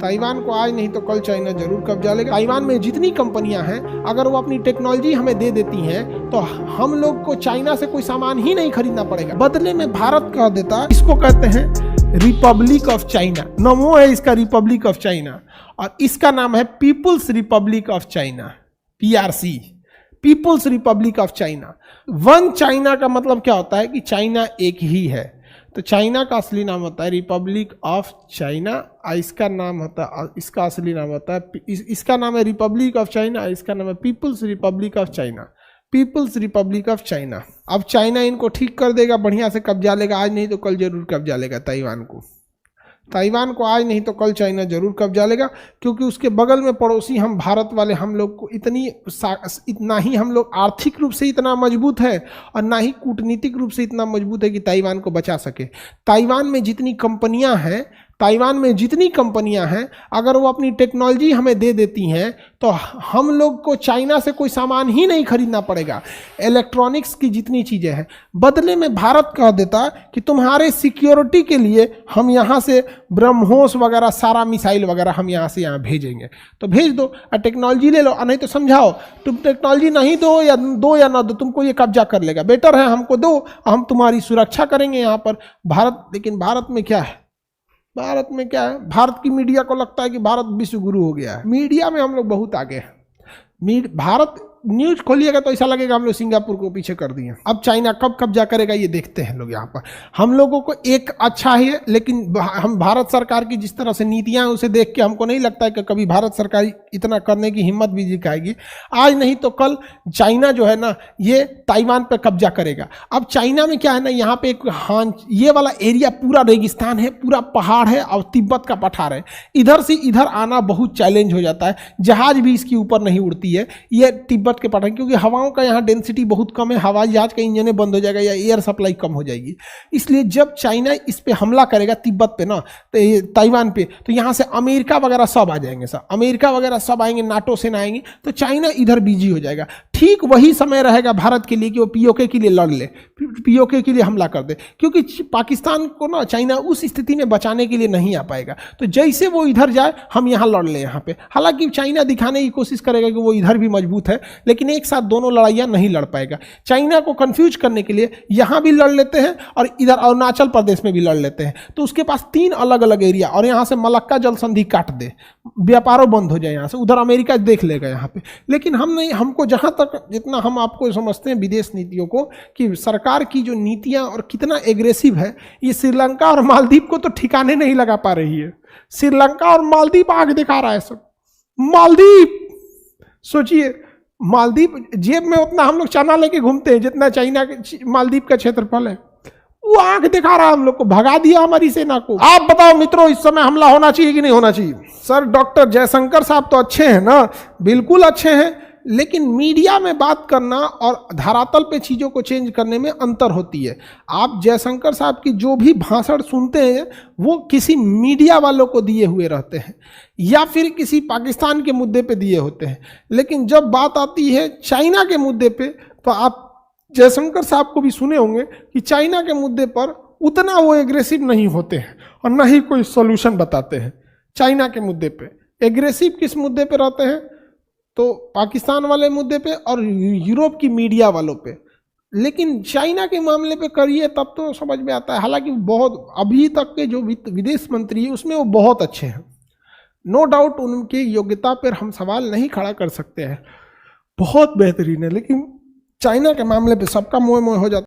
Taiwan को आज नहीं तो कल चाइना जरूर कब्जा लेगा। ताइवान में जितनी कंपनियां हैं अगर वो अपनी टेक्नोलॉजी हमें दे देती हैं तो हम लोग को चाइना से कोई सामान ही नहीं खरीदना पड़ेगा। बदले में भारत कह देता, इसको कहते हैं रिपब्लिक ऑफ चाइना। नामो है इसका रिपब्लिक ऑफ चाइना और इसका नाम है people's republic of China, PRC, people's republic of China. One China का मतलब क्या होता है कि चाइना एक ही है। तो चाइना का असली नाम होता है रिपब्लिक ऑफ चाइना, इसका नाम होता है, इसका असली नाम होता है, इसका नाम है रिपब्लिक ऑफ चाइना, इसका नाम है people's republic of China, people's republic of China. अब चाइना इनको ठीक कर देगा, बढ़िया से कब्जा लेगा, आज नहीं तो कल जरूर कब्जा लेगा ताइवान को। ताइवान को आज नहीं तो कल चाइना जरूर कब्जा लेगा, क्योंकि उसके बगल में पड़ोसी हम भारत वाले, हम लोग को इतना ही हम लोग आर्थिक रूप से इतना मजबूत है और ना ही कूटनीतिक रूप से इतना मजबूत है कि ताइवान को बचा सके। ताइवान में जितनी कंपनियां हैं अगर वो अपनी टेक्नोलॉजी हमें दे देती हैं तो हम लोग को चाइना से कोई सामान ही नहीं खरीदना पड़ेगा। इलेक्ट्रॉनिक्स की जितनी चीज़ें हैं, बदले में भारत कह देता कि तुम्हारे सिक्योरिटी के लिए हम यहाँ से ब्रह्मोस वगैरह सारा मिसाइल वगैरह हम यहाँ से यहाँ भेजेंगे, तो भेज दो और टेक्नोलॉजी ले लो, और नहीं तो समझाओ तुम टेक्नोलॉजी नहीं दो या ना दो, तुमको ये कब्जा कर लेगा, बेटर है हमको दो, हम तुम्हारी सुरक्षा करेंगे यहाँ पर। लेकिन भारत में क्या है, भारत की मीडिया को लगता है कि भारत विश्व गुरु हो गया है। मीडिया में हम लोग बहुत आगे हैं। भारत न्यूज खोलिएगा तो ऐसा लगेगा हम लोग सिंगापुर को पीछे कर दिए। अब चाइना कब कब्जा करेगा ये देखते हैं लोग। यहाँ पर हम लोगों को एक अच्छा है, लेकिन हम भारत सरकार की जिस तरह से नीतियां हैं उसे देख के हमको नहीं लगता है कि कभी भारत सरकार इतना करने की हिम्मत भी दिखाएगी। आज नहीं तो कल चाइना जो है ना ये ताइवान पे कब्जा करेगा। अब चाइना में क्या है ना, यहाँ पे एक ये वाला एरिया पूरा रेगिस्तान है, पूरा पहाड़ है और तिब्बत का पठार है। इधर से इधर आना बहुत चैलेंज हो जाता है, जहाज भी इसके ऊपर नहीं उड़ती है ये तिब्बत के पठार, क्योंकि हवाओं का यहाँ डेंसिटी बहुत कम है, हवाई जहाज का इंजन बंद हो जाएगा या एयर सप्लाई कम हो जाएगी। इसलिए जब चाइना इस पे हमला करेगा तिब्बत पे ना, तो ताइवान पे, तो यहाँ से अमेरिका वगैरह सब आ जाएंगे, सब अमेरिका वगैरह सब आएंगे, नाटो सेना आएंगी, तो चाइना इधर बिजी हो जाएगा। ठीक वही समय रहेगा भारत के लिए कि वो POK के लिए लड़ ले, POK के लिए हमला कर दे, क्योंकि पाकिस्तान को ना चाइना उस स्थिति में बचाने के लिए नहीं आ पाएगा। तो जैसे वो इधर जाए हम यहाँ लड़ ले यहाँ पे। हालांकि चाइना दिखाने की कोशिश करेगा कि वो इधर भी मजबूत है, लेकिन एक साथ दोनों लड़ाइयाँ नहीं लड़ पाएगा। चाइना को कंफ्यूज करने के लिए यहाँ भी लड़ लेते हैं और इधर अरुणाचल प्रदेश में भी लड़ लेते हैं। तो उसके पास 3 अलग अलग एरिया, और यहाँ से मलक्का जल संधि काट दे, व्यापारों बंद हो जाए यहाँ से, उधर अमेरिका देख लेगा यहाँ पे। लेकिन हम नहीं, हमको जहाँ तक जितना हम आपको समझते हैं विदेश नीतियों को, कि सरकार की जो नीतियाँ और कितना एग्रेसिव है, ये श्रीलंका और मालदीव को तो ठिकाने नहीं लगा पा रही है। श्रीलंका और मालदीव आगे दिखा रहा है सब। मालदीव सोचिए, मालदीव जेब में उतना हम लोग चना लेके घूमते हैं जितना चाइना के मालदीव का क्षेत्रफल है, वो आंख दिखा रहा है हम लोग को, भगा दिया हमारी सेना को। आप बताओ मित्रों, इस समय हमला होना चाहिए कि नहीं होना चाहिए? सर डॉक्टर जयशंकर साहब तो अच्छे हैं ना, बिल्कुल अच्छे हैं, लेकिन मीडिया में बात करना और धरातल पे चीज़ों को चेंज करने में अंतर होती है। आप जयशंकर साहब की जो भी भाषण सुनते हैं वो किसी मीडिया वालों को दिए हुए रहते हैं या फिर किसी पाकिस्तान के मुद्दे पे दिए होते हैं, लेकिन जब बात आती है चाइना के मुद्दे पे तो आप जयशंकर साहब को भी सुने होंगे कि चाइना के मुद्दे पर उतना वो एग्रेसिव नहीं होते हैं और ना ही कोई सोल्यूशन बताते हैं। चाइना के मुद्दे पे एग्रेसिव किस मुद्दे पे रहते हैं? तो पाकिस्तान वाले मुद्दे पे और यूरोप की मीडिया वालों पे। लेकिन चाइना के मामले पे करिए तब तो समझ में आता है। हालांकि बहुत अभी तक के जो विदेश मंत्री है उसमें वो बहुत अच्छे हैं, नो डाउट उनकी योग्यता पर हम सवाल नहीं खड़ा कर सकते हैं, बहुत बेहतरीन है, लेकिन चाइना के मामले पे सबका मोह मोह हो जाता है।